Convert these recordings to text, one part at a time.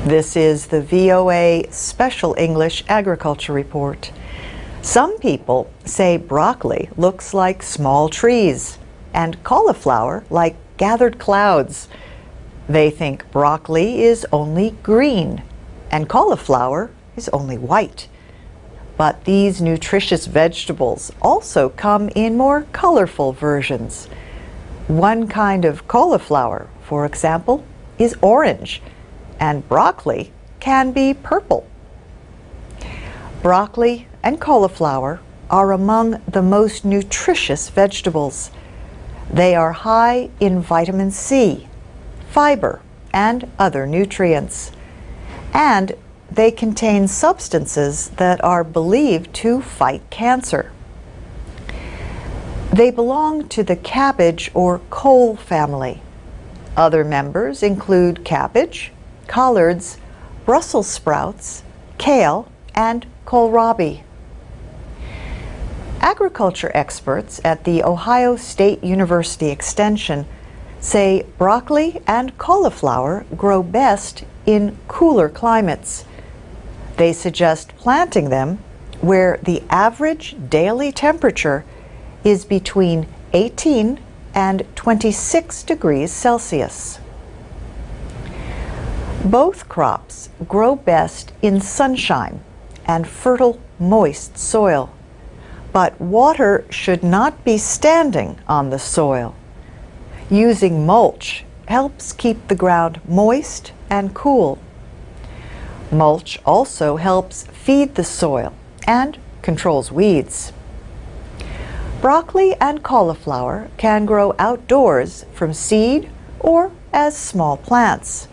This is the VOA Special English Agriculture Report. Some people say broccoli looks like small trees and cauliflower like gathered clouds. They think broccoli is only green and cauliflower is only white. But these nutritious vegetables also come in more colorful versions. One kind of cauliflower, for example, is orange, and broccoli can be purple. Broccoli and cauliflower are among the most nutritious vegetables. They are high in vitamin C, fiber, and other nutrients. And they contain substances that are believed to fight cancer. They belong to the cabbage or cole family. Other members include cabbage, collards, Brussels sprouts, kale, and kohlrabi. Agriculture experts at the Ohio State University Extension say broccoli and cauliflower grow best in cooler climates. They suggest planting them where the average daily temperature is between 18 and 26 degrees Celsius. Both crops grow best in sunshine and fertile, moist soil, but water should not be standing on the soil. Using mulch helps keep the ground moist and cool. Mulch also helps feed the soil and controls weeds. Broccoli and cauliflower can grow outdoors from seed or as small plants.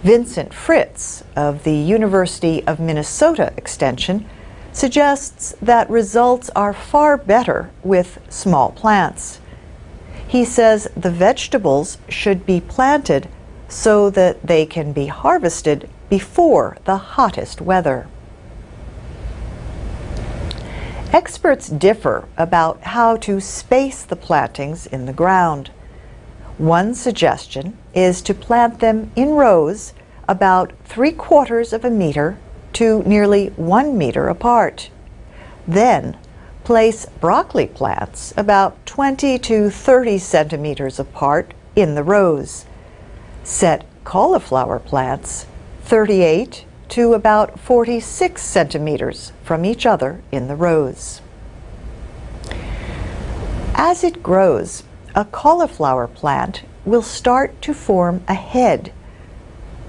Vincent Fritz of the University of Minnesota Extension suggests that results are far better with small plants. He says the vegetables should be planted so that they can be harvested before the hottest weather. Experts differ about how to space the plantings in the ground. One suggestion is to plant them in rows about 3/4 of a meter to nearly 1 meter apart. Then place broccoli plants about 20 to 30 centimeters apart in the rows. Set cauliflower plants 38 to about 46 centimeters from each other in the rows. As it grows, a cauliflower plant will start to form a head.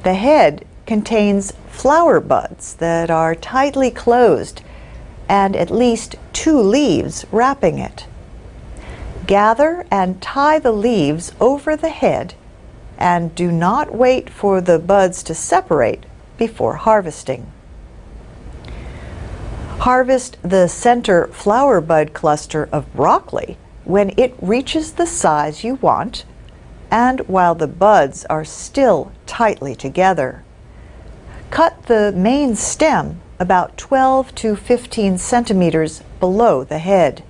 The head contains flower buds that are tightly closed and at least 2 leaves wrapping it. Gather and tie the leaves over the head and do not wait for the buds to separate before harvesting. Harvest the center flower bud cluster of broccoli when it reaches the size you want and while the buds are still tightly together. Cut the main stem about 12 to 15 centimeters below the head.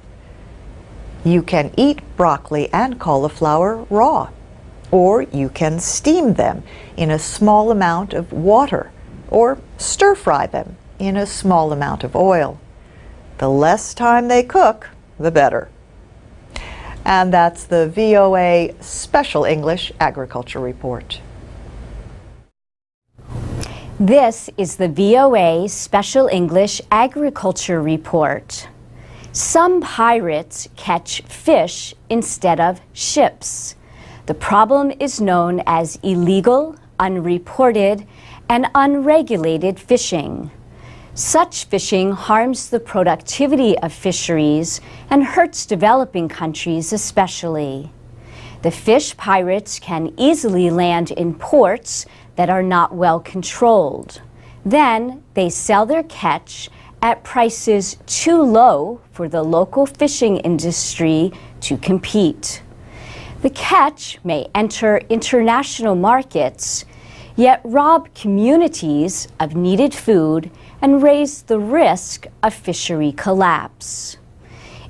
You can eat broccoli and cauliflower raw, or you can steam them in a small amount of water or stir-fry them in a small amount of oil. The less time they cook, the better. And that's the VOA Special English Agriculture Report. This is the VOA Special English Agriculture Report. Some pirates catch fish instead of ships. The problem is known as illegal, unreported, and unregulated fishing. Such fishing harms the productivity of fisheries and hurts developing countries especially. The fish pirates can easily land in ports that are not well controlled. Then they sell their catch at prices too low for the local fishing industry to compete. The catch may enter international markets, yet rob communities of needed food and raise the risk of fishery collapse.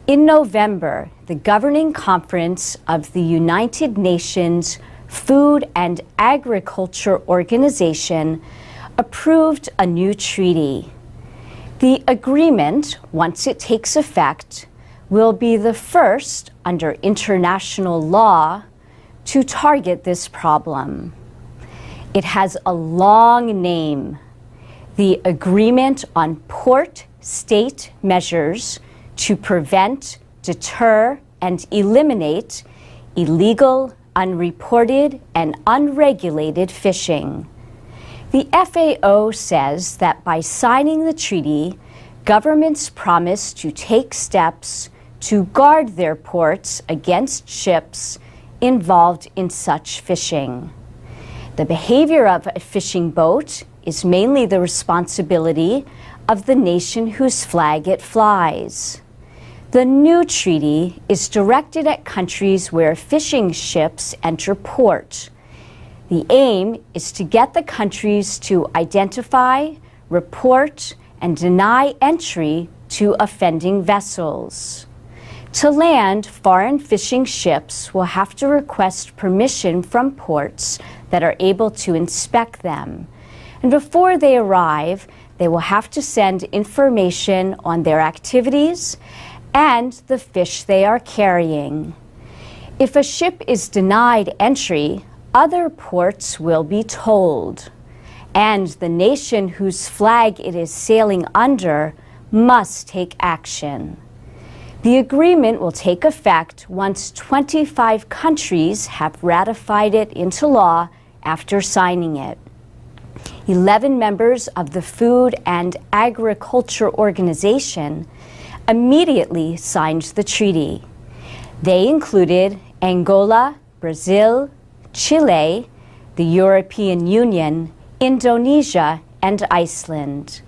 In November, the Governing Conference of the United Nations Food and Agriculture Organization approved a new treaty. The agreement, once it takes effect, will be the first under international law to target this problem. It has a long name, the Agreement on Port-State Measures to Prevent, Deter, and Eliminate Illegal, Unreported, and Unregulated Fishing. The FAO says that by signing the treaty, governments promise to take steps to guard their ports against ships involved in such fishing. The behavior of a fishing boat is mainly the responsibility of the nation whose flag it flies. The new treaty is directed at countries where fishing ships enter port. The aim is to get the countries to identify, report, and deny entry to offending vessels. To land, foreign fishing ships will have to request permission from ports that are able to inspect them. And before they arrive, they will have to send information on their activities and the fish they are carrying. If a ship is denied entry, other ports will be told, and the nation whose flag it is sailing under must take action. The agreement will take effect once 25 countries have ratified it into law after signing it. 11 members of the Food and Agriculture Organization immediately signed the treaty. They included Angola, Brazil, Chile, the European Union, Indonesia, and Iceland.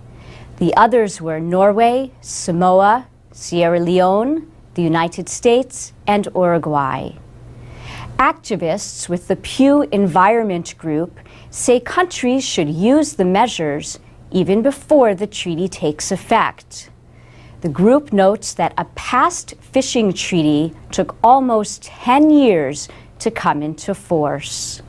The others were Norway, Samoa, Sierra Leone, the United States, and Uruguay. Activists with the Pew Environment Group say countries should use the measures even before the treaty takes effect. The group notes that a past fishing treaty took almost 10 years to come into force.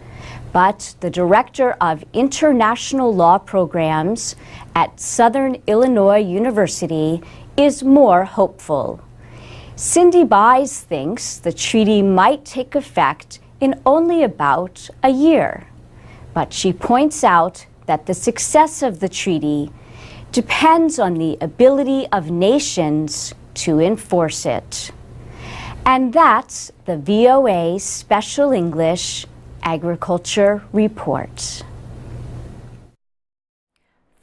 But the director of international law programs at Southern Illinois University is more hopeful. Cindy Buys thinks the treaty might take effect in only about a year. But she points out that the success of the treaty depends on the ability of nations to enforce it. And that's the VOA Special English Agriculture Report.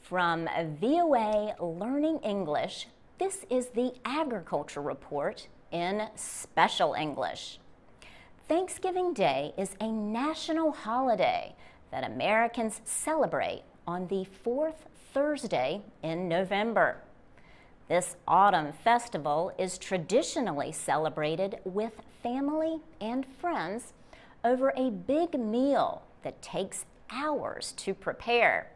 From VOA Learning English, this is the Agriculture Report in Special English. Thanksgiving Day is a national holiday that Americans celebrate on the fourth Thursday in November. This autumn festival is traditionally celebrated with family and friends over a big meal that takes hours to prepare.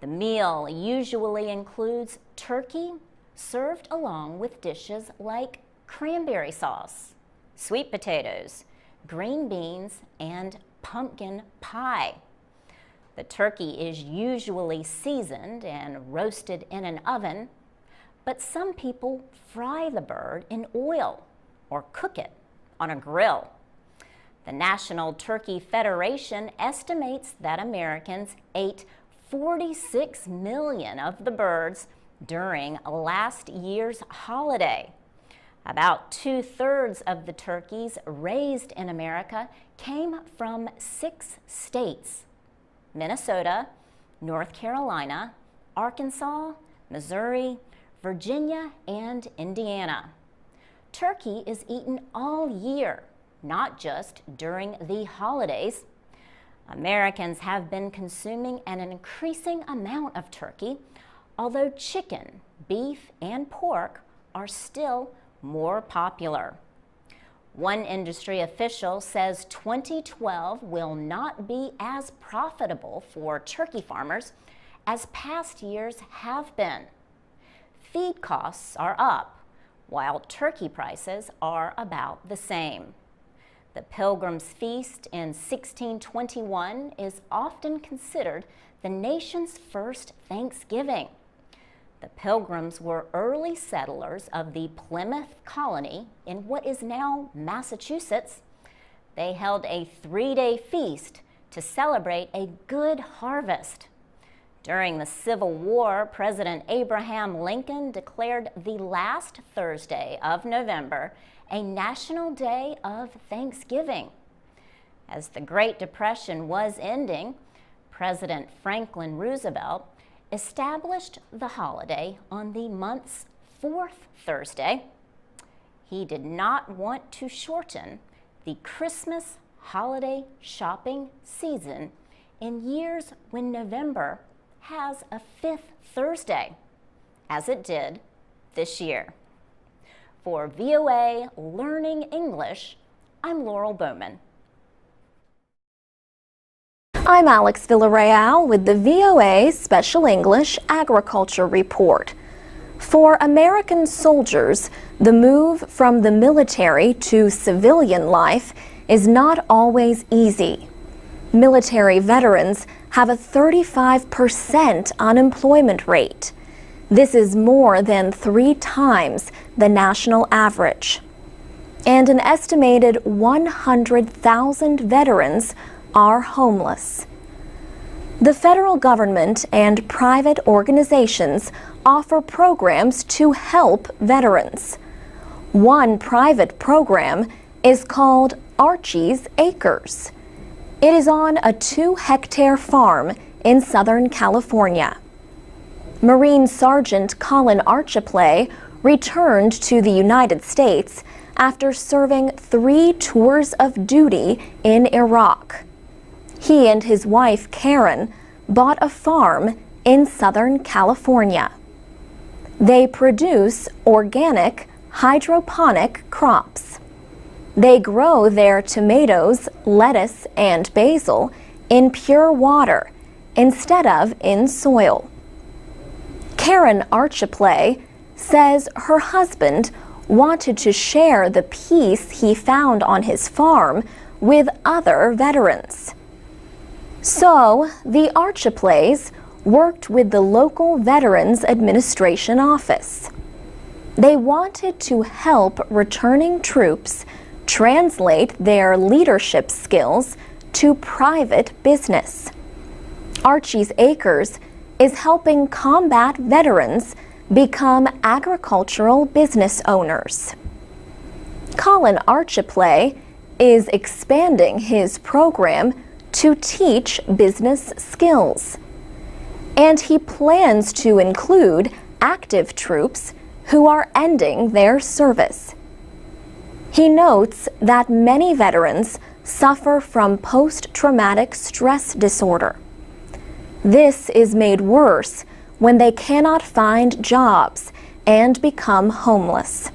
The meal usually includes turkey, served along with dishes like cranberry sauce, sweet potatoes, green beans, and pumpkin pie. The turkey is usually seasoned and roasted in an oven, but some people fry the bird in oil or cook it on a grill. The National Turkey Federation estimates that Americans ate 46 million of the birds during last year's holiday. About 2/3 of the turkeys raised in America came from 6 states: Minnesota, North Carolina, Arkansas, Missouri, Virginia, and Indiana. Turkey is eaten all year, not just during the holidays. Americans have been consuming an increasing amount of turkey, although chicken, beef, and pork are still more popular. One industry official says 2012 will not be as profitable for turkey farmers as past years have been. Feed costs are up, while turkey prices are about the same. The Pilgrims' Feast in 1621 is often considered the nation's first Thanksgiving. The Pilgrims were early settlers of the Plymouth colony in what is now Massachusetts. They held a 3-day feast to celebrate a good harvest. During the Civil War, President Abraham Lincoln declared the last Thursday of November a national day of Thanksgiving. As the Great Depression was ending, President Franklin Roosevelt established the holiday on the month's 4th Thursday. He did not want to shorten the Christmas holiday shopping season in years when November has a 5th Thursday, as it did this year. For VOA Learning English, I'm Laurel Bowman. I'm Alex Villarreal with the VOA Special English Agriculture Report. For American soldiers, the move from the military to civilian life is not always easy. Military veterans have a 35% unemployment rate. This is more than 3 times the national average. And an estimated 100,000 veterans are homeless. The federal government and private organizations offer programs to help veterans. One private program is called Archie's Acres. It is on a 2-hectare farm in Southern California. Marine Sergeant Colin Archiplay returned to the United States after serving 3 tours of duty in Iraq. He and his wife Karen bought a farm in Southern California. They produce organic hydroponic crops. They grow their tomatoes, lettuce, and basil in pure water instead of in soil. Karen Archiplay says her husband wanted to share the peace he found on his farm with other veterans. So the Archiplays worked with the local Veterans Administration office. They wanted to help returning troops translate their leadership skills to private business. Archie's Acres is helping combat veterans become agricultural business owners. Colin Archiplay is expanding his program to teach business skills. And he plans to include active troops who are ending their service. He notes that many veterans suffer from post-traumatic stress disorder. This is made worse when they cannot find jobs and become homeless.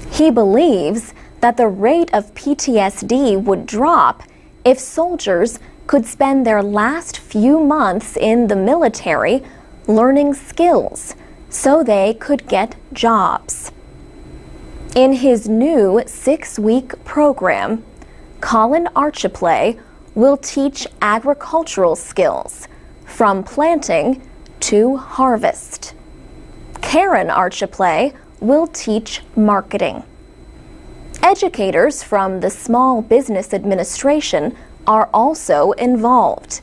He believes that the rate of PTSD would drop if soldiers could spend their last few months in the military learning skills so they could get jobs. In his new 6-week program, Colin Archiplay will teach agricultural skills from planting to harvest. Karen Archiplay will teach marketing. Educators from the Small Business Administration are also involved.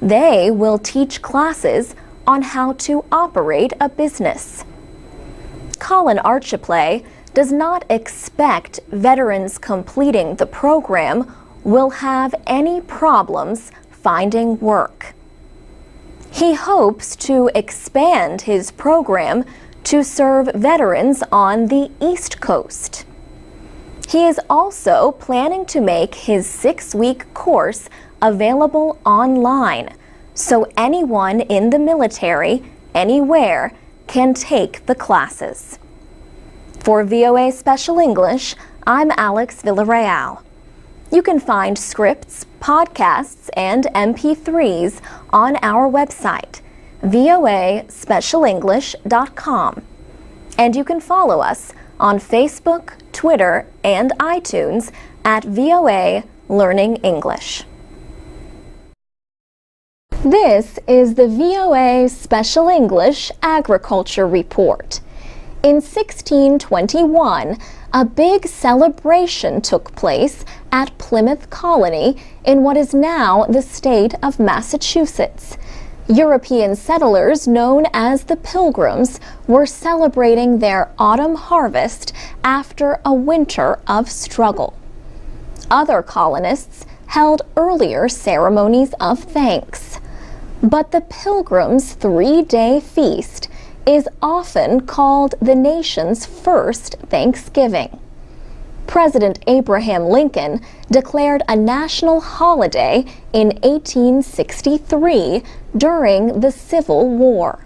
They will teach classes on how to operate a business. Colin Archiplay does not expect veterans completing the program will have any problems finding work. He hopes to expand his program to serve veterans on the East Coast. He is also planning to make his 6-week course available online, so anyone in the military, anywhere, can take the classes. For VOA Special English, I'm Alex Villarreal. You can find scripts, podcasts, and MP3s on our website, voaspecialenglish.com. And you can follow us on Facebook, Twitter, and iTunes at VOA Learning English. This is the VOA Special English Agriculture Report. In 1621, a big celebration took place at Plymouth Colony in what is now the state of Massachusetts. European settlers known as the Pilgrims were celebrating their autumn harvest after a winter of struggle. Other colonists held earlier ceremonies of thanks. But the Pilgrims' three-day feast is often called the nation's first Thanksgiving. President Abraham Lincoln declared a national holiday in 1863 during the Civil War.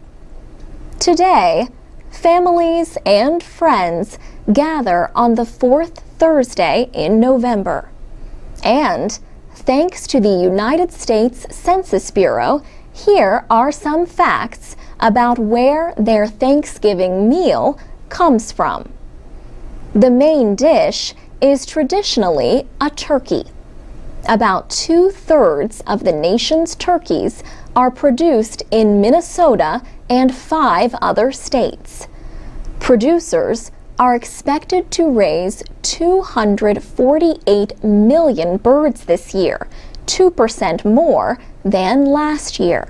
Today, families and friends gather on the fourth Thursday in November. And thanks to the United States Census Bureau, here are some facts about where their Thanksgiving meal comes from. The main dish is traditionally a turkey. About 2/3 of the nation's turkeys are produced in Minnesota and 5 other states. Producers are expected to raise 248 million birds this year, 2% more than last year.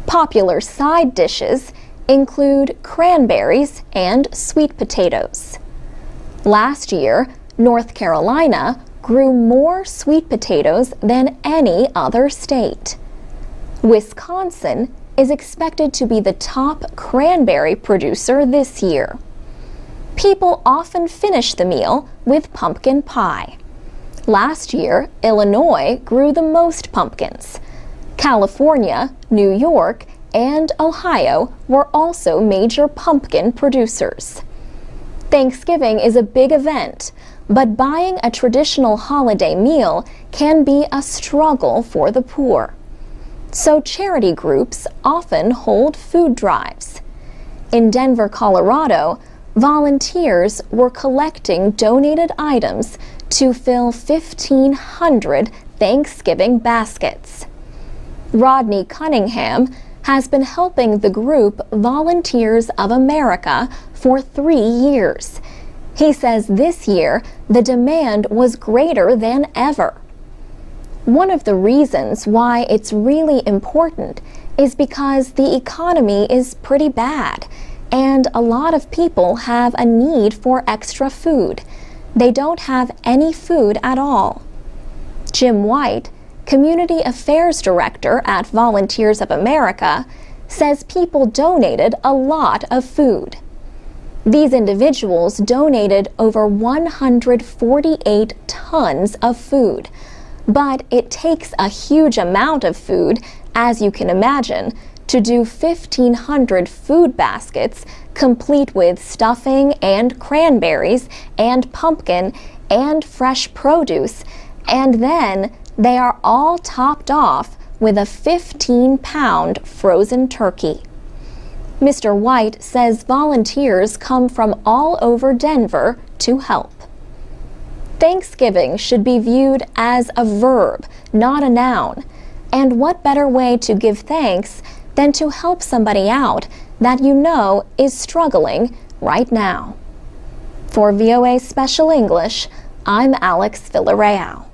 Popular side dishes include cranberries and sweet potatoes. Last year, North Carolina grew more sweet potatoes than any other state. Wisconsin is expected to be the top cranberry producer this year. People often finish the meal with pumpkin pie. Last year, Illinois grew the most pumpkins. California, New York, and Ohio were also major pumpkin producers. Thanksgiving is a big event, but buying a traditional holiday meal can be a struggle for the poor. So charity groups often hold food drives. In Denver, Colorado, volunteers were collecting donated items to fill 1,500 Thanksgiving baskets. Rodney Cunningham has been helping the group Volunteers of America for 3 years. He says this year the demand was greater than ever. One of the reasons why it's really important is because the economy is pretty bad and a lot of people have a need for extra food. They don't have any food at all. Jim White, Community Affairs Director at Volunteers of America, says people donated a lot of food. These individuals donated over 148 tons of food, but it takes a huge amount of food, as you can imagine, to do 1,500 food baskets complete with stuffing and cranberries and pumpkin and fresh produce, and then they are all topped off with a 15-pound frozen turkey. Mr. White says volunteers come from all over Denver to help. Thanksgiving should be viewed as a verb, not a noun. And what better way to give thanks than to help somebody out that you know is struggling right now? For VOA Special English, I'm Alex Villarreal.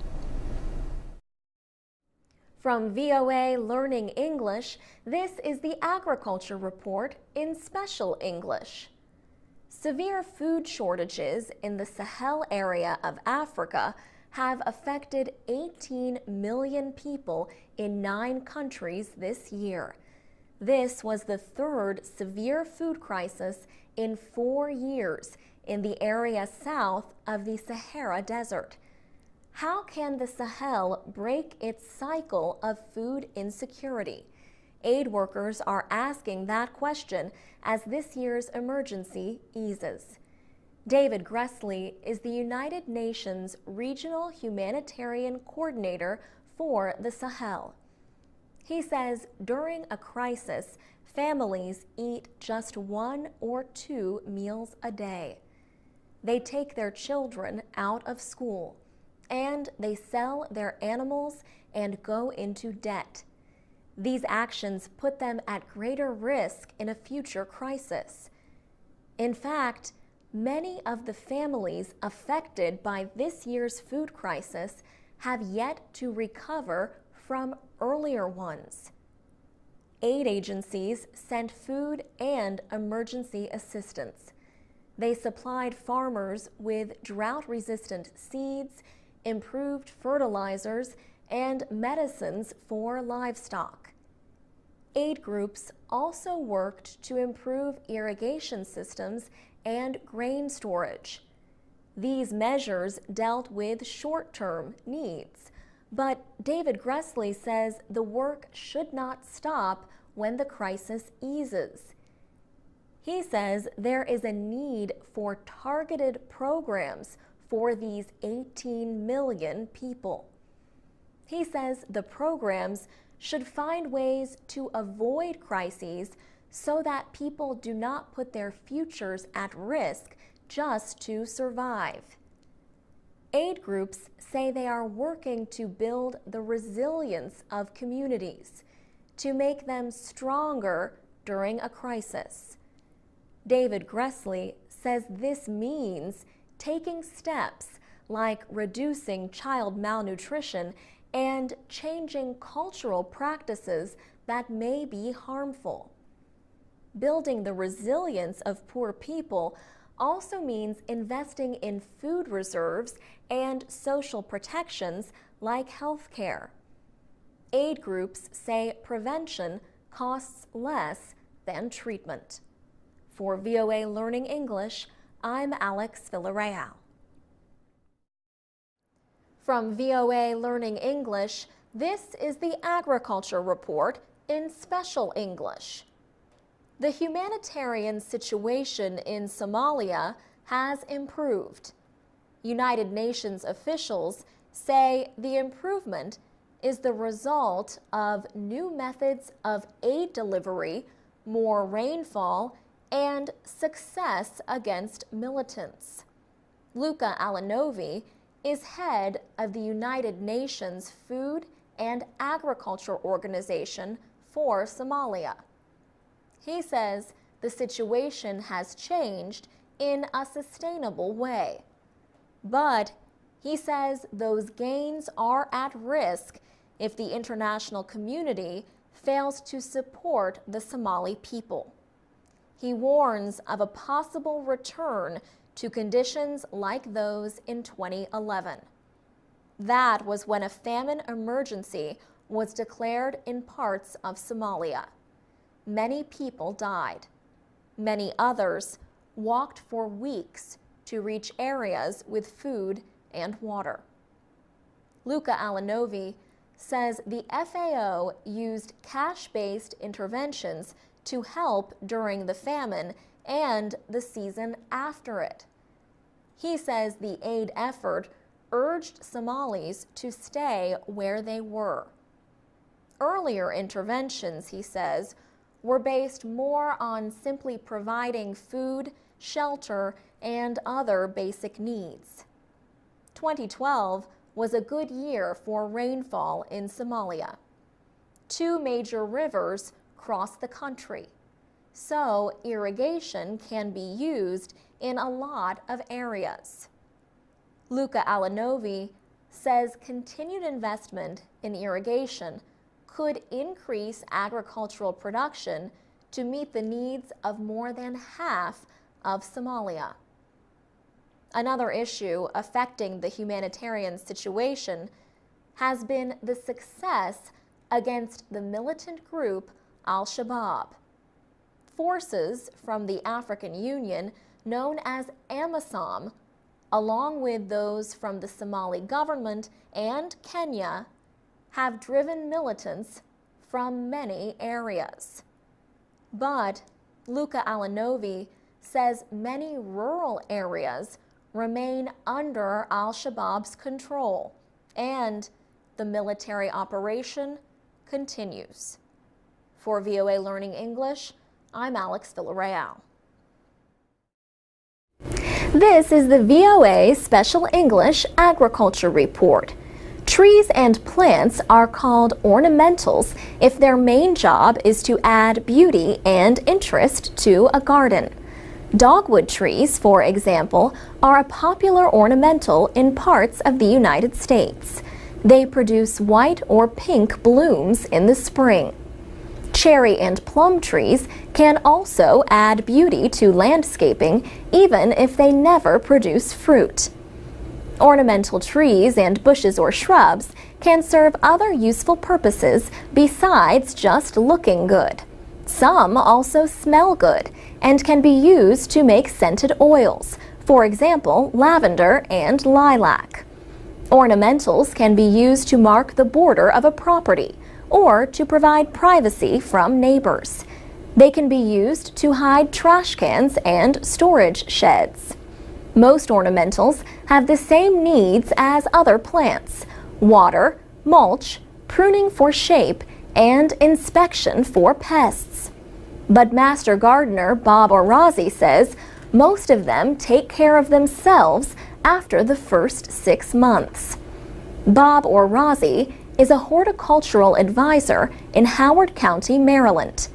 From VOA Learning English, this is the Agriculture Report in Special English. Severe food shortages in the Sahel area of Africa have affected 18 million people in 9 countries this year. This was the 3rd severe food crisis in 4 years in the area south of the Sahara Desert. How can the Sahel break its cycle of food insecurity? Aid workers are asking that question as this year's emergency eases. David Gressley is the United Nations Regional Humanitarian Coordinator for the Sahel. He says during a crisis, families eat just 1 or 2 meals a day. They take their children out of school. and they sell their animals and go into debt. These actions put them at greater risk in a future crisis. In fact, many of the families affected by this year's food crisis have yet to recover from earlier ones. Aid agencies sent food and emergency assistance. They supplied farmers with drought-resistant seeds, improved fertilizers, and medicines for livestock. Aid groups also worked to improve irrigation systems and grain storage. These measures dealt with short-term needs, but David Gressley says the work should not stop when the crisis eases. He says there is a need for targeted programs for these 18 million people. He says the programs should find ways to avoid crises so that people do not put their futures at risk just to survive. Aid groups say they are working to build the resilience of communities, to make them stronger during a crisis. David Gressley says this means taking steps like reducing child malnutrition and changing cultural practices that may be harmful. Building the resilience of poor people also means investing in food reserves and social protections like health care. Aid groups say prevention costs less than treatment. For VOA Learning English, I'm Alex Villarreal. From VOA Learning English, this is the Agriculture Report in Special English. The humanitarian situation in Somalia has improved. United Nations officials say the improvement is the result of new methods of aid delivery, more rainfall, and success against militants. Luca Alanovi is head of the United Nations Food and Agriculture Organization for Somalia. He says the situation has changed in a sustainable way. But he says those gains are at risk if the international community fails to support the Somali people. He warns of a possible return to conditions like those in 2011. That was when a famine emergency was declared in parts of Somalia. Many people died. Many others walked for weeks to reach areas with food and water. Luca Alanovi says the FAO used cash-based interventions to help during the famine and the season after it. He says the aid effort urged Somalis to stay where they were. Earlier interventions, he says, were based more on simply providing food, shelter, and other basic needs. 2012 was a good year for rainfall in Somalia. 2 major rivers cross the country, so irrigation can be used in a lot of areas. Luca Alanovi says continued investment in irrigation could increase agricultural production to meet the needs of more than half of Somalia. Another issue affecting the humanitarian situation has been the success against the militant group Al-Shabaab. Forces from the African Union, known as AMISOM, along with those from the Somali government and Kenya, have driven militants from many areas. But Luca Alanovi says many rural areas remain under Al-Shabaab's control, and the military operation continues. For VOA Learning English, I'm Alex Villarreal. This is the VOA Special English Agriculture Report. Trees and plants are called ornamentals if their main job is to add beauty and interest to a garden. Dogwood trees, for example, are a popular ornamental in parts of the United States. They produce white or pink blooms in the spring. Cherry and plum trees can also add beauty to landscaping, even if they never produce fruit. Ornamental trees and bushes or shrubs can serve other useful purposes besides just looking good. Some also smell good and can be used to make scented oils, for example, lavender and lilac. Ornamentals can be used to mark the border of a property or to provide privacy from neighbors. They can be used to hide trash cans and storage sheds. Most ornamentals have the same needs as other plants: water, mulch, pruning for shape, and inspection for pests. But Master Gardener Bob Orazi says most of them take care of themselves after the first 6 months. Bob Orazi is a horticultural advisor in Howard County, Maryland.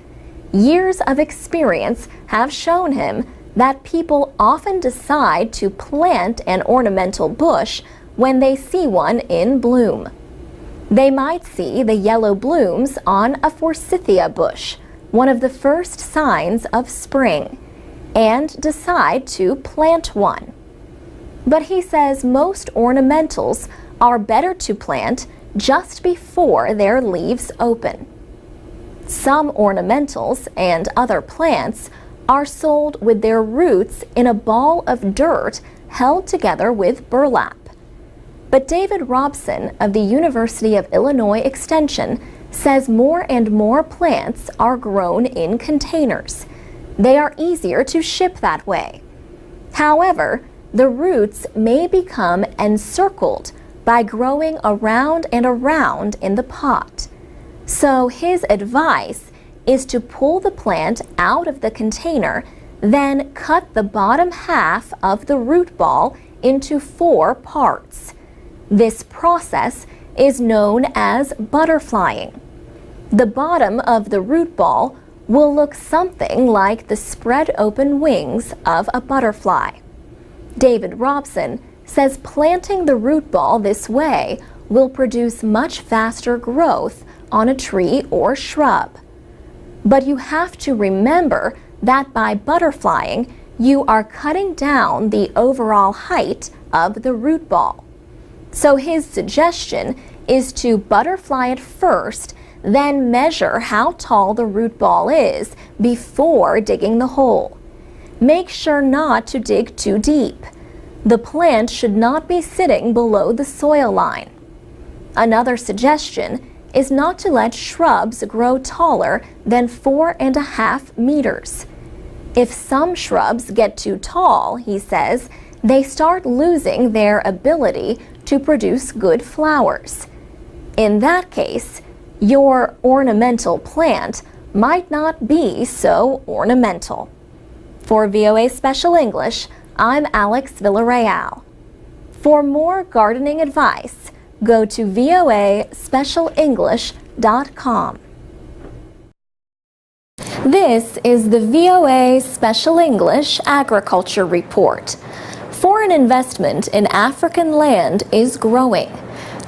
Years of experience have shown him that people often decide to plant an ornamental bush when they see one in bloom. They might see the yellow blooms on a forsythia bush, one of the first signs of spring, and decide to plant one. But he says most ornamentals are better to plant just before their leaves open. Some ornamentals and other plants are sold with their roots in a ball of dirt held together with burlap. But David Robson of the University of Illinois Extension says more and more plants are grown in containers. They are easier to ship that way. However, the roots may become encircled by growing around and around in the pot. So his advice is to pull the plant out of the container, then cut the bottom half of the root ball into 4 parts. This process is known as butterflying. The bottom of the root ball will look something like the spread open wings of a butterfly. David Robson says planting the root ball this way will produce much faster growth on a tree or shrub. But you have to remember that by butterflying, you are cutting down the overall height of the root ball. So his suggestion is to butterfly it first, then measure how tall the root ball is before digging the hole. Make sure not to dig too deep. The plant should not be sitting below the soil line. Another suggestion is not to let shrubs grow taller than 4.5 meters. If some shrubs get too tall, he says, they start losing their ability to produce good flowers. In that case, your ornamental plant might not be so ornamental. For VOA Special English, I'm Alex Villarreal. For more gardening advice, go to voaspecialenglish.com. This is the VOA Special English Agriculture Report. Foreign investment in African land is growing.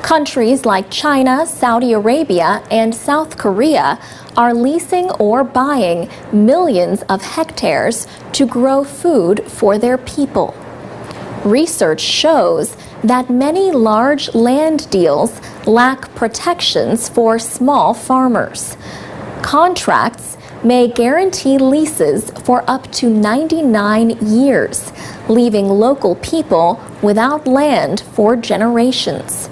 Countries like China, Saudi Arabia, and South Korea are leasing or buying millions of hectares to grow food for their people. Research shows that many large land deals lack protections for small farmers. Contracts may guarantee leases for up to 99 years, leaving local people without land for generations.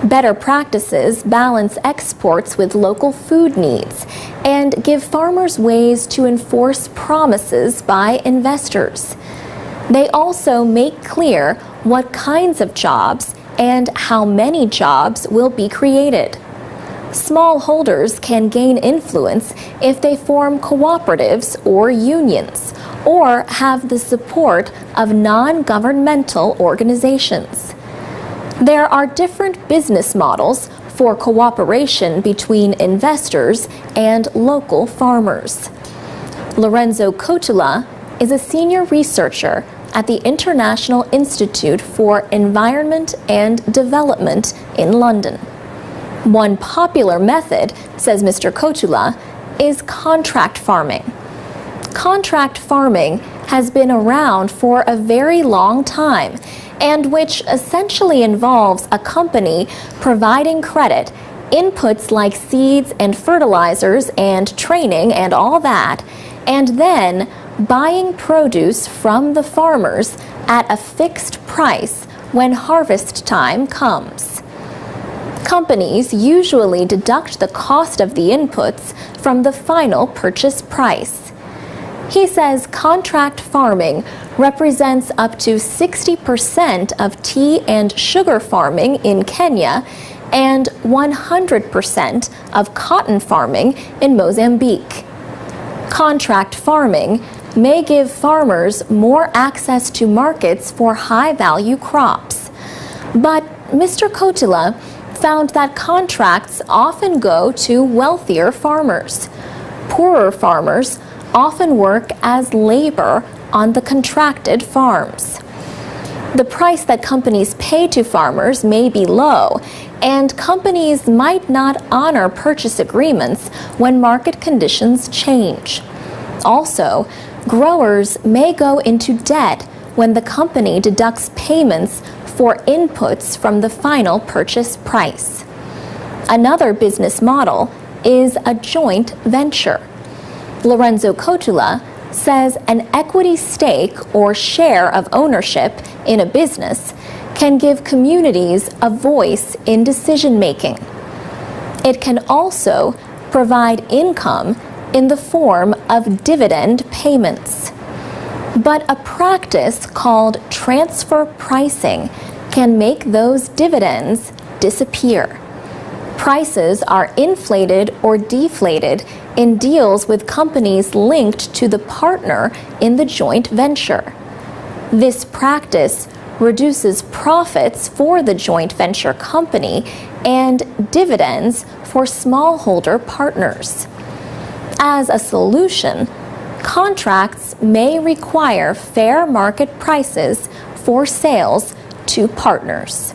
Better practices balance exports with local food needs and give farmers ways to enforce promises by investors. They also make clear what kinds of jobs and how many jobs will be created. Smallholders can gain influence if they form cooperatives or unions, or have the support of non-governmental organizations. There are different business models for cooperation between investors and local farmers. Lorenzo Cotula is a senior researcher at the International Institute for Environment and Development in London. One popular method, says Mr. Cotula, is contract farming. Contract farming has been around for a very long time, and which essentially involves a company providing credit, inputs like seeds and fertilizers and training and all that, and then buying produce from the farmers at a fixed price when harvest time comes. Companies usually deduct the cost of the inputs from the final purchase price. He says contract farming represents up to 60% of tea and sugar farming in Kenya and 100% of cotton farming in Mozambique. Contract farming may give farmers more access to markets for high-value crops. But Mr. Cotula found that contracts often go to wealthier farmers. Poorer farmers often work as labor on the contracted farms. The price that companies pay to farmers may be low, and companies might not honor purchase agreements when market conditions change. Also, growers may go into debt when the company deducts payments for inputs from the final purchase price. Another business model is a joint venture. Lorenzo Cotula says an equity stake or share of ownership in a business can give communities a voice in decision-making. It can also provide income in the form of dividend payments. But a practice called transfer pricing can make those dividends disappear. Prices are inflated or deflated in deals with companies linked to the partner in the joint venture. This practice reduces profits for the joint venture company and dividends for smallholder partners. As a solution, contracts may require fair market prices for sales to partners.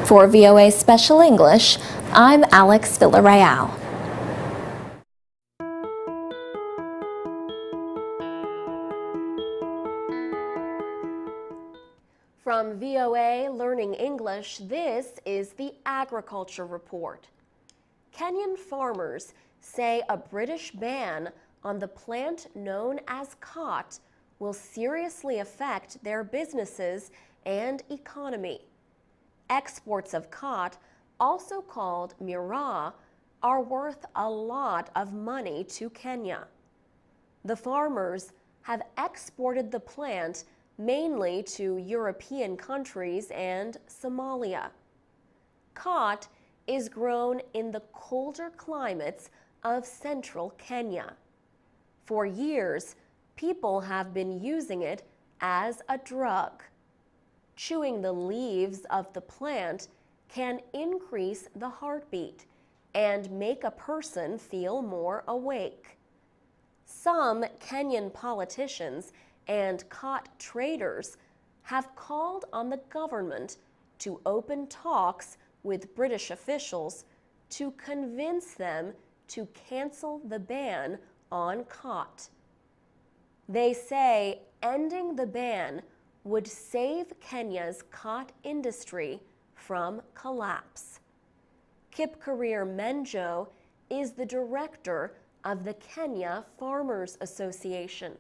For VOA Special English, I'm Alex Villarreal. From VOA Learning English, this is the Agriculture Report. Kenyan farmers say a British ban on the plant known as cot will seriously affect their businesses and economy. Exports of cot, also called miraa, are worth a lot of money to Kenya. The farmers have exported the plant mainly to European countries and Somalia. Cot is grown in the colder climates of central Kenya. For years, people have been using it as a drug. Chewing the leaves of the plant can increase the heartbeat and make a person feel more awake. Some Kenyan politicians and cot traders have called on the government to open talks with British officials to convince them to cancel the ban on cot. They say ending the ban would save Kenya's cot industry from collapse. Kipkorir Menjo is the director of the Kenya Farmers Association.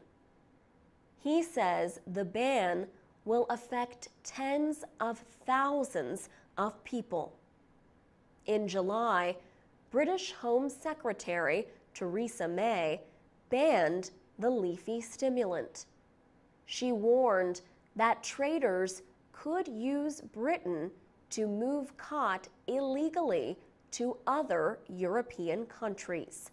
He says the ban will affect tens of thousands of people. In July, British Home Secretary Theresa May banned the leafy stimulant. She warned that traders could use Britain to move cot illegally to other European countries.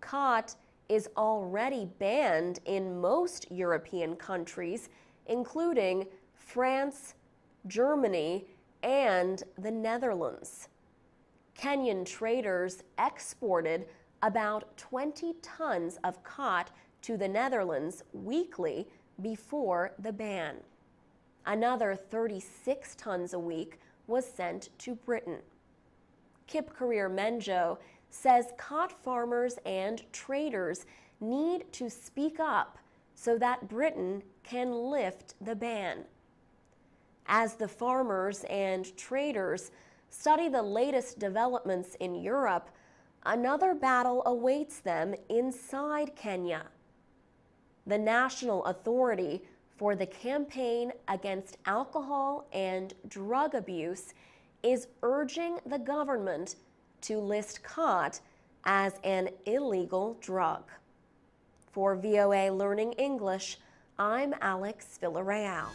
Cot is already banned in most European countries, including France, Germany, and the Netherlands. Kenyan traders exported about 20 tons of khat to the Netherlands weekly before the ban. Another 36 tons a week was sent to Britain. Kip Career Menjo says khat farmers and traders need to speak up so that Britain can lift the ban. As the farmers and traders study the latest developments in Europe, another battle awaits them inside Kenya. The National Authority for the Campaign Against Alcohol and Drug Abuse is urging the government to list khat as an illegal drug. For VOA Learning English, I'm Alex Villarreal.